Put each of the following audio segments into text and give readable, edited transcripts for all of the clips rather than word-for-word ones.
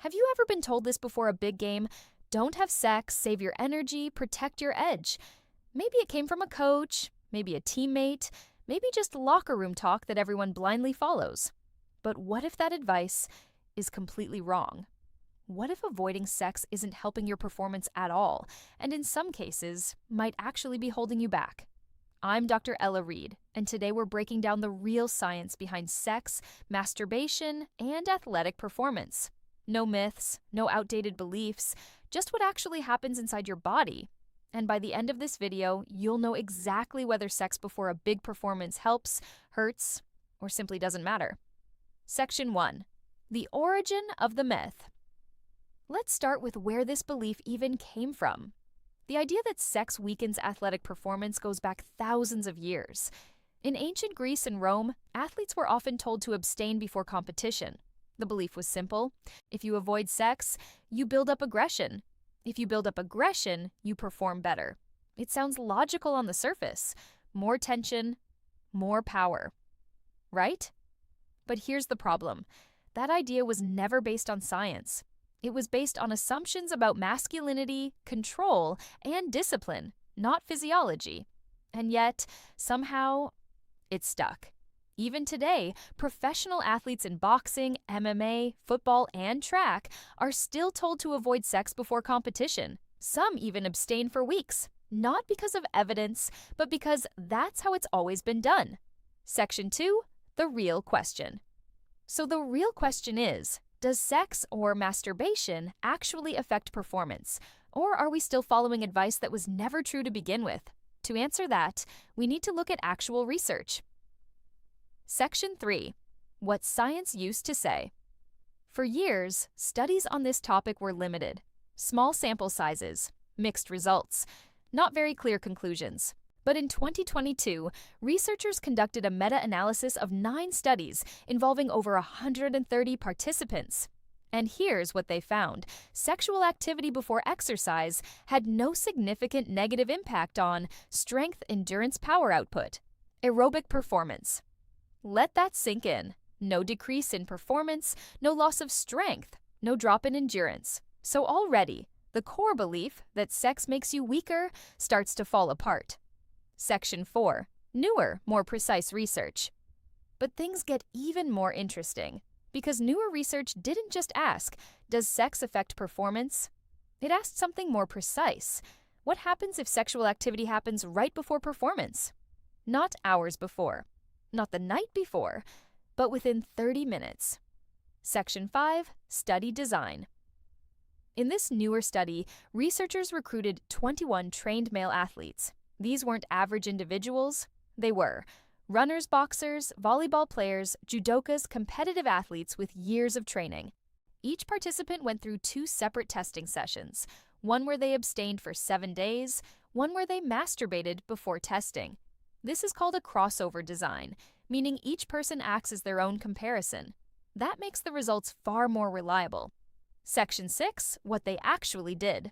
Have you ever been told this before a big game? Don't have sex, save your energy, protect your edge. Maybe it came from a coach, maybe a teammate, maybe just locker room talk that everyone blindly follows. But what if that advice is completely wrong? What if avoiding sex isn't helping your performance at all, and in some cases, might actually be holding you back? I'm Dr. Ella Reed, and today we're breaking down the real science behind sex, masturbation, and athletic performance. No myths, no outdated beliefs, just what actually happens inside your body. And by the end of this video, you'll know exactly whether sex before a big performance helps, hurts, or simply doesn't matter. Section 1. The origin of the myth. Let's start with where this belief even came from. The idea that sex weakens athletic performance goes back thousands of years. In ancient Greece and Rome, athletes were often told to abstain before competition. The belief was simple. If you avoid sex, you build up aggression. If you build up aggression, you perform better. It sounds logical on the surface. More tension, more power. Right? But here's the problem. That idea was never based on science. It was based on assumptions about masculinity, control, and discipline, not physiology. And yet, somehow, it stuck. Even today, professional athletes in boxing, MMA, football, and track are still told to avoid sex before competition. Some even abstain for weeks, not because of evidence, but because that's how it's always been done. Section 2, the real question. So the real question is, does sex or masturbation actually affect performance? Or are we still following advice that was never true to begin with? To answer that, we need to look at actual research. Section 3. What science used to say. For years, studies on this topic were limited. Small sample sizes, mixed results, not very clear conclusions. But in 2022, researchers conducted a meta-analysis of 9 studies involving over 130 participants. And here's what they found. Sexual activity before exercise had no significant negative impact on strength, endurance, power output, aerobic performance. Let that sink in. No decrease in performance, no loss of strength, no drop in endurance. So already, the core belief that sex makes you weaker starts to fall apart. Section 4. Newer, more precise research. But things get even more interesting, because newer research didn't just ask, does sex affect performance? It asked something more precise. What happens if sexual activity happens right before performance? Not hours before, not the night before, but within 30 minutes. Section 5. Study design. In this newer study, researchers recruited 21 trained male athletes. These weren't average individuals. They were runners, boxers, volleyball players, judokas, competitive athletes with years of training. Each participant went through 2 separate testing sessions, one where they abstained for 7 days, one where they masturbated before testing. This is called a crossover design, meaning each person acts as their own comparison. That makes the results far more reliable. Section 6, what they actually did.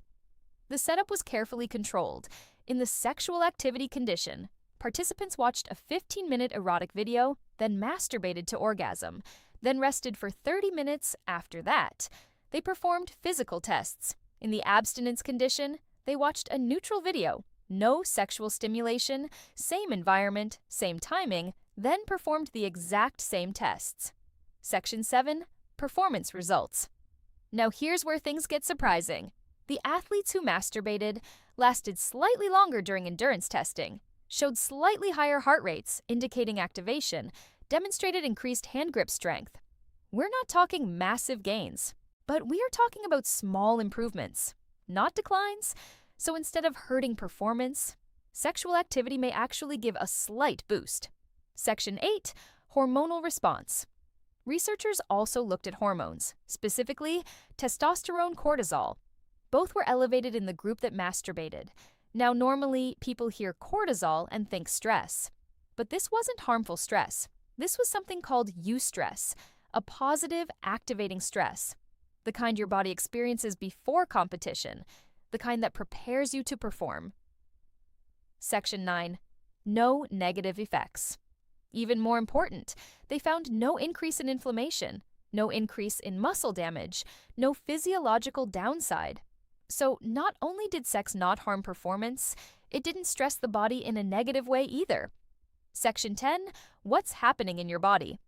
The setup was carefully controlled. In the sexual activity condition, participants watched a 15-minute erotic video, then masturbated to orgasm, then rested for 30 minutes after that. They performed physical tests. In the abstinence condition, they watched a neutral video, no sexual stimulation, same environment, same timing, then performed the exact same tests. Section 7. Performance results. Now here's where things get surprising. The athletes who masturbated lasted slightly longer during endurance testing, showed slightly higher heart rates, indicating activation, demonstrated increased hand grip strength. We're not talking massive gains, but we are talking about small improvements, not declines. So instead of hurting performance, sexual activity may actually give a slight boost. Section 8. Hormonal response. Researchers also looked at hormones, specifically testosterone, cortisol. Both were elevated in the group that masturbated. Now, normally, people hear cortisol and think stress. But this wasn't harmful stress. This was something called eustress, a positive, activating stress. The kind your body experiences before competition, the kind that prepares you to perform. Section 9. No negative effects. Even more important, they found no increase in inflammation, no increase in muscle damage, no physiological downside. So not only did sex not harm performance, it didn't stress the body in a negative way either. Section 10, what's happening in your body?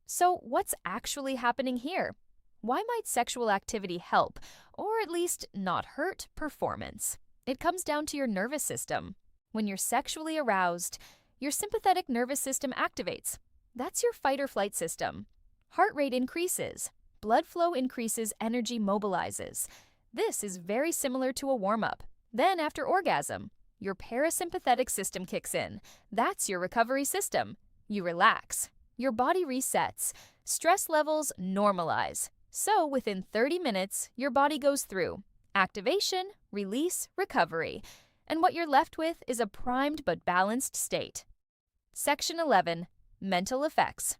So what's actually happening here? Why might sexual activity help, or at least not hurt, performance? It comes down to your nervous system. When you're sexually aroused, your sympathetic nervous system activates. That's your fight or flight system. Heart rate increases. Blood flow increases, energy mobilizes. This is very similar to a warm-up. Then after orgasm, your parasympathetic system kicks in. That's your recovery system. You relax. Your body resets. Stress levels normalize. So within 30 minutes, your body goes through activation, release, recovery. And what you're left with is a primed but balanced state. Section 11, mental effects.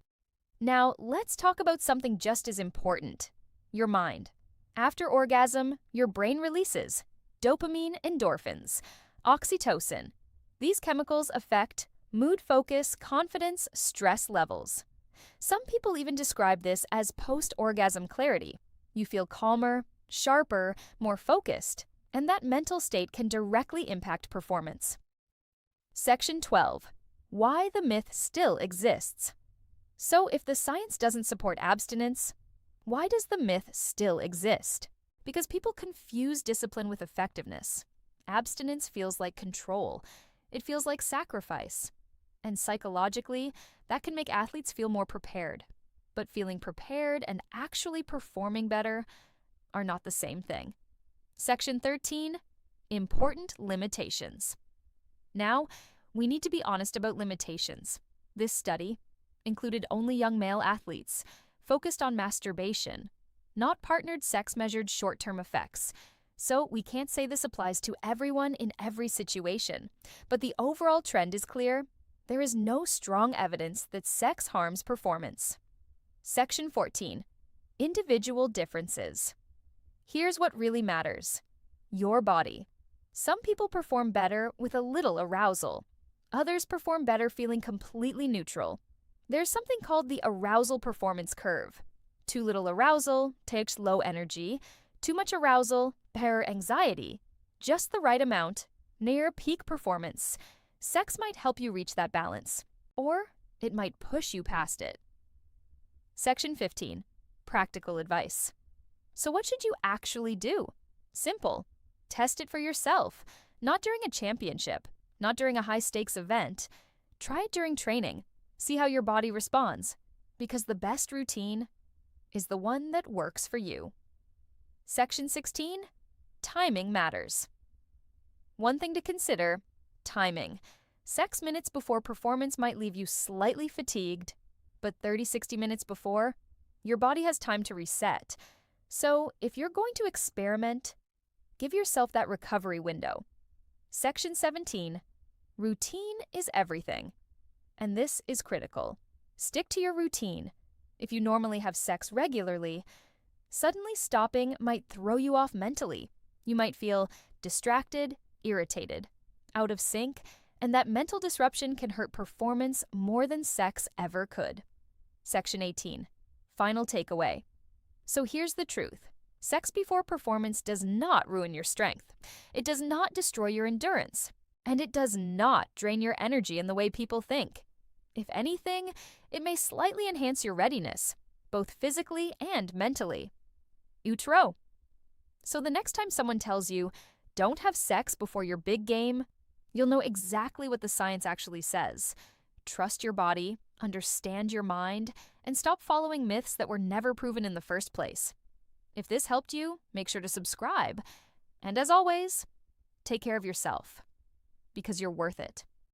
Now, let's talk about something just as important, your mind. After orgasm, your brain releases dopamine, endorphins, oxytocin. These chemicals affect mood, focus, confidence, stress levels. Some people even describe this as post-orgasm clarity. You feel calmer, sharper, more focused, and that mental state can directly impact performance. Section 12. Why the myth still exists. So if the science doesn't support abstinence, why does the myth still exist? Because people confuse discipline with effectiveness. Abstinence feels like control. It feels like sacrifice. And psychologically, that can make athletes feel more prepared. But feeling prepared and actually performing better are not the same thing. Section 13, important limitations. Now, we need to be honest about limitations. This study included only young male athletes, focused on masturbation, not partnered sex-measured short-term effects. So we can't say this applies to everyone in every situation. But the overall trend is clear. There is no strong evidence that sex harms performance. Section 14. Individual differences. Here's what really matters. Your body. Some people perform better with a little arousal. Others perform better feeling completely neutral. There's something called the arousal performance curve. Too little arousal takes low energy. Too much arousal, bare anxiety. Just the right amount, near peak performance. Sex might help you reach that balance, or it might push you past it. Section 15. Practical advice. So what should you actually do? Simple. Test it for yourself, not during a championship, not during a high-stakes event. Try it during training. See how your body responds, because the best routine is the one that works for you. Section 16. Timing matters. One thing to consider, timing. Sex minutes before performance might leave you slightly fatigued, but 30-60 minutes before, your body has time to reset. So if you're going to experiment, give yourself that recovery window. Section 17. Routine is everything. And this is critical. Stick to your routine. If you normally have sex regularly, suddenly stopping might throw you off mentally. You might feel distracted, irritated, out of sync, and that mental disruption can hurt performance more than sex ever could. Section 18. Final takeaway. So here's the truth. Sex before performance does not ruin your strength. It does not destroy your endurance. And it does not drain your energy in the way people think. If anything, it may slightly enhance your readiness, both physically and mentally. Utro. So the next time someone tells you, don't have sex before your big game, you'll know exactly what the science actually says. Trust your body, understand your mind, and stop following myths that were never proven in the first place. If this helped you, make sure to subscribe. And as always, take care of yourself, because you're worth it.